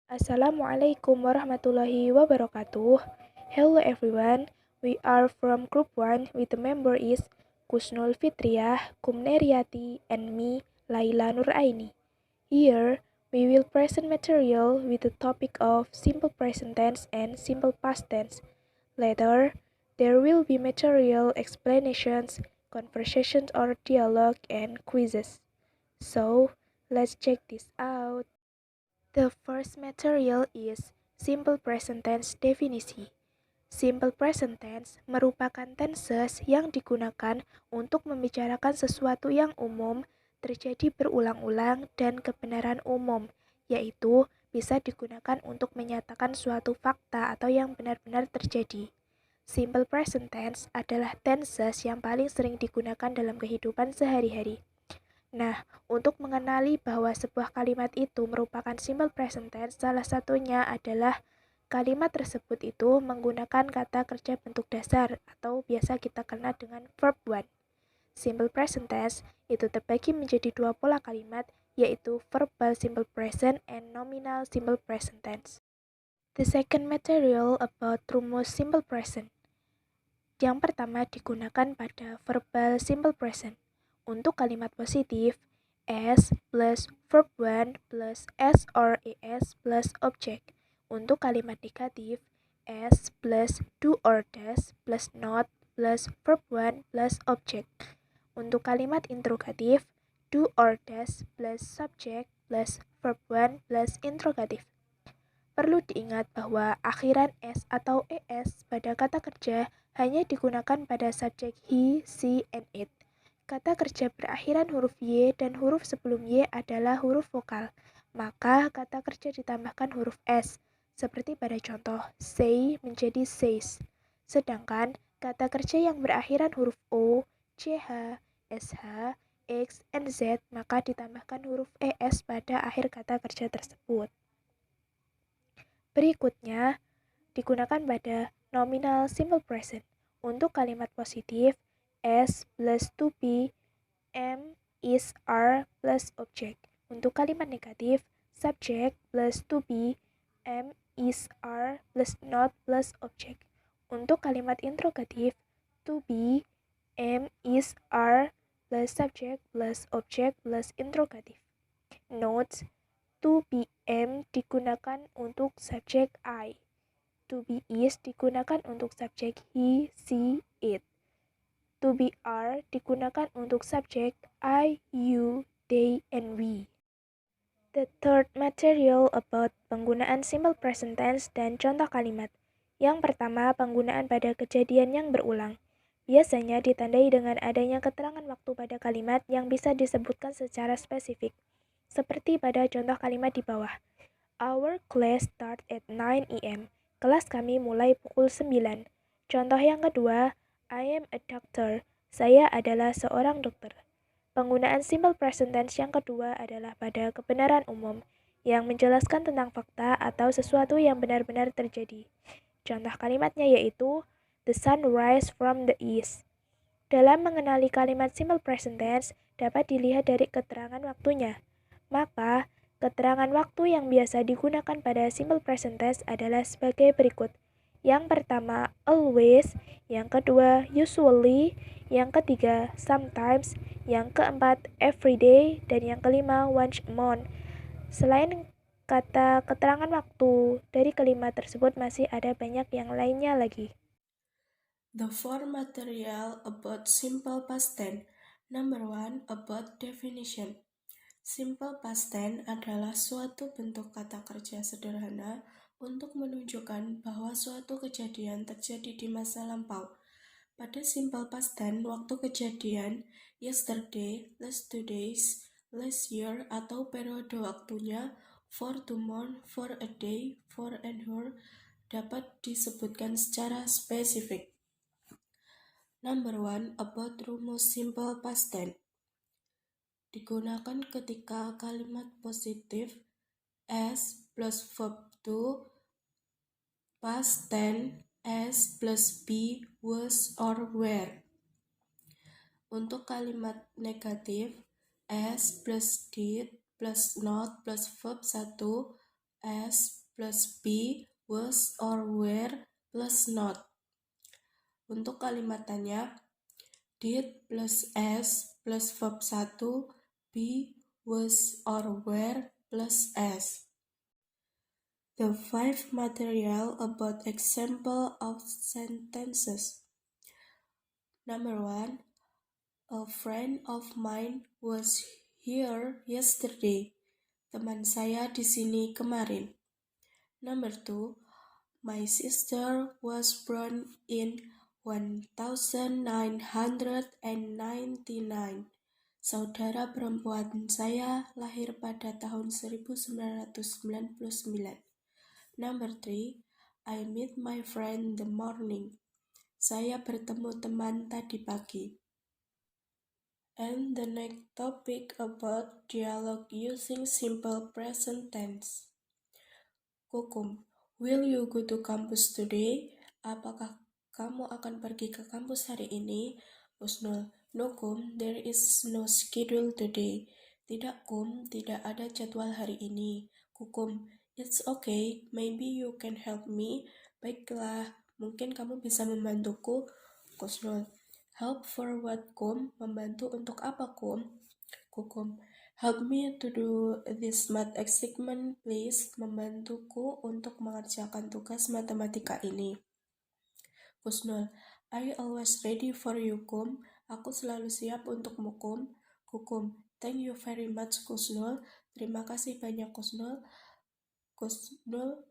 Assalamualaikum warahmatullahi wabarakatuh. Hello everyone, we are from Group 1 with the member is Kusnul Fitriah, Kumneriati, and me, Laila Nuraini. Here, we will present material with the topic of simple present tense and simple past tense. Later, there will be material explanations, conversations or dialogue, and quizzes. So, let's check this out. The first material is simple present tense definisi. Simple present tense merupakan tenses yang digunakan untuk membicarakan sesuatu yang umum, terjadi berulang-ulang, dan kebenaran umum, yaitu bisa digunakan untuk menyatakan suatu fakta atau yang benar-benar terjadi. Simple present tense adalah tenses yang paling sering digunakan dalam kehidupan sehari-hari. Nah, untuk mengenali bahwa sebuah kalimat itu merupakan simple present tense, salah satunya adalah kalimat tersebut itu menggunakan kata kerja bentuk dasar atau biasa kita kenal dengan verb one. Simple present tense itu terbagi menjadi dua pola kalimat, yaitu verbal simple present and nominal simple present tense. The second material about rumus simple present. Yang pertama digunakan pada verbal simple present. Untuk kalimat positif, S plus verb one plus S or ES plus object. Untuk kalimat negatif, S plus do or does plus not plus verb one plus object. Untuk kalimat interrogatif, do or does plus subject plus verb one plus interrogatif. Perlu diingat bahwa akhiran S atau ES pada kata kerja hanya digunakan pada subjek he, she, and it. Kata kerja berakhiran huruf Y dan huruf sebelum Y adalah huruf vokal, maka kata kerja ditambahkan huruf S, seperti pada contoh say menjadi says. Sedangkan kata kerja yang berakhiran huruf O, CH, SH, X, and Z maka ditambahkan huruf ES pada akhir kata kerja tersebut. Berikutnya, digunakan pada nominal simple present. Untuk kalimat positif, S plus to be, am, is, are plus object. Untuk kalimat negatif, subject plus to be, am, is, are plus not plus object. Untuk kalimat interrogatif, to be, am, is, are plus subject plus object plus interrogatif. Notes, to be am digunakan untuk subjek I. To be is digunakan untuk subjek he, she, it. To be are digunakan untuk subjek I, you, they, and we. The third material about penggunaan simple present tense dan contoh kalimat. Yang pertama, penggunaan pada kejadian yang berulang. Biasanya ditandai dengan adanya keterangan waktu pada kalimat yang bisa disebutkan secara spesifik. Seperti pada contoh kalimat di bawah. Our class start at 9 a.m. Kelas kami mulai pukul 9. Contoh yang kedua, I am a doctor. Saya adalah seorang dokter. Penggunaan simple present tense yang kedua adalah pada kebenaran umum yang menjelaskan tentang fakta atau sesuatu yang benar-benar terjadi. Contoh kalimatnya yaitu the sun rise from the east. Dalam mengenali kalimat simple present tense dapat dilihat dari keterangan waktunya. Maka, keterangan waktu yang biasa digunakan pada simple present tense adalah sebagai berikut. Yang pertama, always. Yang kedua, usually. Yang ketiga, sometimes. Yang keempat, every day. Dan yang kelima, once a month. Selain kata keterangan waktu, dari kalimat tersebut masih ada banyak yang lainnya lagi. The four material about simple past tense. Number 1, about definition. Simple past tense adalah suatu bentuk kata kerja sederhana untuk menunjukkan bahwa suatu kejadian terjadi di masa lampau. Pada simple past tense, waktu kejadian yesterday, last 2 days, last year, atau periode waktunya for tomorrow, for a day, for an hour dapat disebutkan secara spesifik. Number 1, about rumus simple past tense. Digunakan ketika kalimat positif S plus verb to, past tense S plus be, was, or were. Untuk kalimat negatif S plus did plus not plus verb 1, S plus be, was, or were plus not. Untuk kalimat tanya, did plus as plus verb 1, be, was, or were plus as. The 5 material about example of sentences. Number 1, a friend of mine was here yesterday. Teman saya di sini kemarin. Number 2, my sister was born in 1999. Saudara perempuan saya lahir pada tahun 1999. Number 3, I met my friend the morning. Saya bertemu teman tadi pagi. And the next topic about dialogue using simple present tense. Kukum, will you go to campus today? Apakah kamu akan pergi ke kampus hari ini? Husnul, no Kum, there is no schedule today. Tidak Kum, tidak ada jadwal hari ini. Kukum, it's okay, maybe you can help me. Baiklah, mungkin kamu bisa membantuku. Husnul, help for what Kum? Membantu untuk apa Kum? Kukum, help me to do this math assignment please. Membantuku untuk mengerjakan tugas matematika ini. Husnul, I always ready for you Kum. Aku selalu siap untukmu Kum. Kukum, thank you very much Husnul. Terima kasih banyak Husnul. Husnul,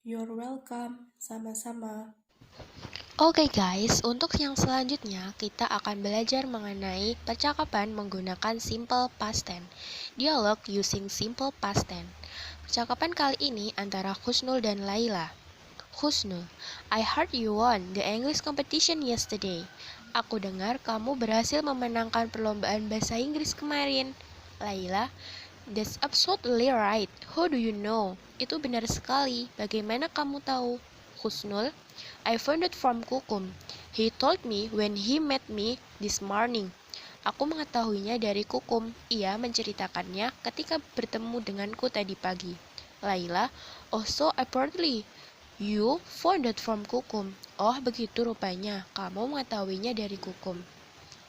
you're welcome. Sama-sama. Oke guys, untuk yang selanjutnya kita akan belajar mengenai percakapan menggunakan simple past tense. Dialog using simple past tense. Percakapan kali ini antara Husnul dan Laila. Husnul, I heard you won the English competition yesterday. Aku dengar kamu berhasil memenangkan perlombaan bahasa Inggris kemarin. Laila, that's absolutely right. How do you know? Itu benar sekali. Bagaimana kamu tahu? Husnul, I found it from Kukum. He told me when he met me this morning. Aku mengetahuinya dari Kukum. Ia menceritakannya ketika bertemu denganku tadi pagi. Laila, oh so apparently you found it from Kukum. Oh begitu rupanya, kamu mengetahuinya dari Kukum.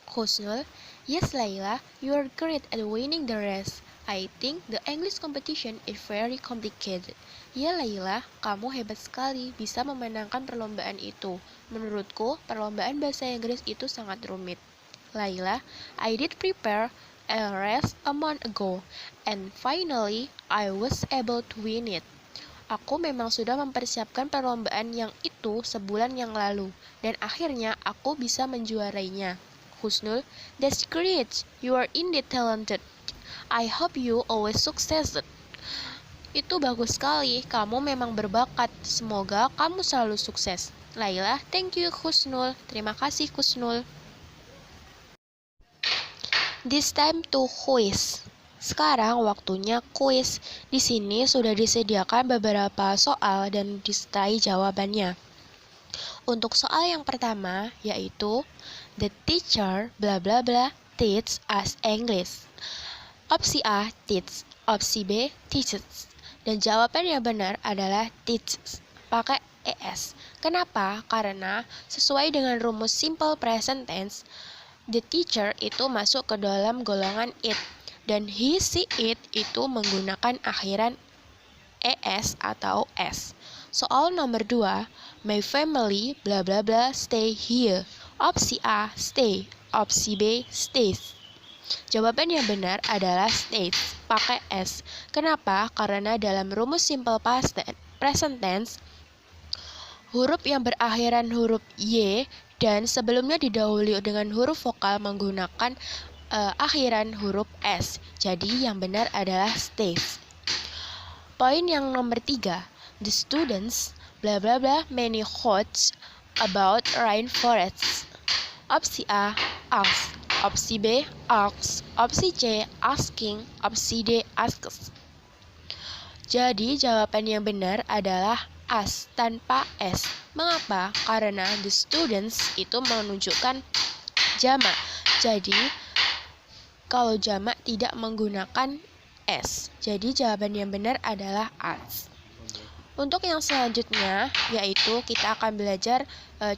Husnul, yes Laila, you are great at winning the race. I think the English competition is very complicated. Ya Laila, kamu hebat sekali bisa memenangkan perlombaan itu. Menurutku, perlombaan bahasa Inggris itu sangat rumit. Laila, I did prepare a race a month ago, and finally I was able to win it. Aku memang sudah mempersiapkan perlombaan yang itu sebulan yang lalu, dan akhirnya aku bisa menjuarainya. Husnul, that's great. You are indeed talented. I hope you always succeed. Itu bagus sekali. Kamu memang berbakat. Semoga kamu selalu sukses. Laila, thank you Husnul. Terima kasih Husnul. This time to quiz. Sekarang waktunya quiz. Di sini sudah disediakan beberapa soal dan disertai jawabannya. Untuk soal yang pertama yaitu the teacher bla bla bla teach us English. Opsi A, teach. Opsi B, teaches. Dan jawaban yang benar adalah teaches. Pakai ES. Kenapa? Karena sesuai dengan rumus simple present tense, the teacher itu masuk ke dalam golongan it. Dan he, she, it itu menggunakan akhiran ES atau S. Soal nomor 2, my family bla bla bla stay here. Opsi A, stay. Opsi B, stays. Jawaban yang benar adalah stays, pakai S. Kenapa? Karena dalam rumus simple past tense, present tense, huruf yang berakhiran huruf Y dan sebelumnya didahului dengan huruf vokal menggunakan akhiran huruf S. Jadi yang benar adalah stays. Poin yang nomor 3, the students bla bla bla many quotes about rainforests. Opsi A, ask. Opsi B, asks. Opsi C, asking. Opsi D, asks. Jadi jawaban yang benar adalah as tanpa S. Mengapa? Karena the students itu menunjukkan jamak. Jadi kalau jamak tidak menggunakan S. Jadi jawaban yang benar adalah as. Untuk yang selanjutnya, yaitu kita akan belajar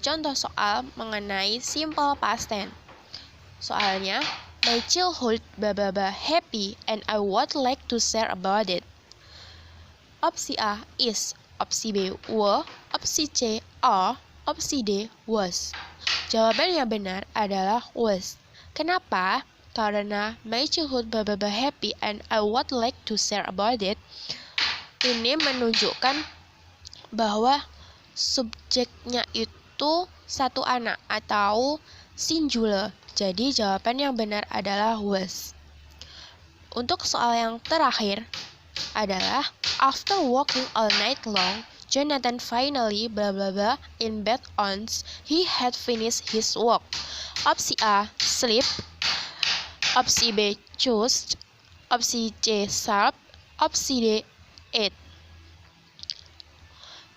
contoh soal mengenai simple past tense. Soalnya, my childhood happy and I would like to share about it. Opsi A is, opsi B were, opsi C are, opsi D was. Jawaban yang benar adalah was. Kenapa? Karena my childhood happy and I would like to share about it. Ini menunjukkan bahwa subjeknya itu satu anak atau singular. Jadi jawaban yang benar adalah was. Untuk soal yang terakhir adalah after walking all night long, Jonathan finally in bed once he had finished his work. Opsi A sleep, opsi B choose, opsi C sharp, opsi D eat.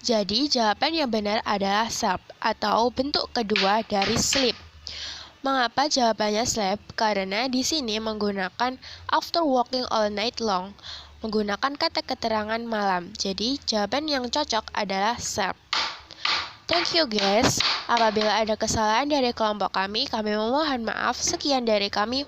Jadi jawaban yang benar adalah sharp atau bentuk kedua dari sleep. Mengapa jawabannya sleep? Karena di sini menggunakan after walking all night long, menggunakan kata keterangan malam. Jadi jawaban yang cocok adalah sharp. Thank you guys. Apabila ada kesalahan dari kelompok kami memohon maaf. Sekian dari kami.